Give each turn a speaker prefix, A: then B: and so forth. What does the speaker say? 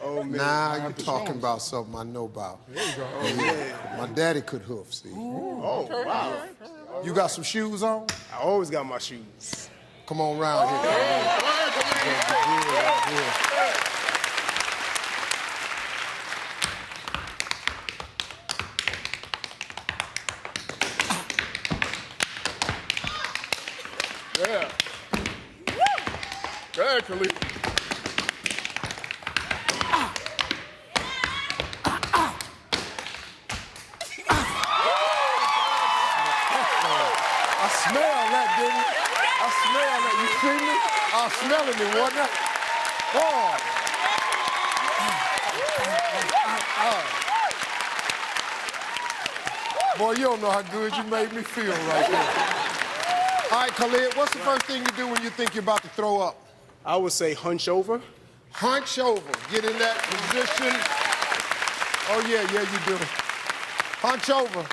A: Oh, man.
B: Now you're talking about something I know about.
A: There you go.
B: Oh, yeah. My daddy could hoof, see.
A: Oh, wow.
B: You got some shoes on?
A: I always got my shoes.
B: Come on round here.
A: Yeah. Go ahead, Khalid.
B: I smell that, didn't it? I smell that. You see me? I was smelling it, wasn't I? Boy, you don't know how good you made me feel right there. All right, Khalid, what's the first thing you do when you think you're about to throw up?
A: I would say hunch over.
B: Hunch over. Get in that position. Oh, yeah, you do. Hunch over.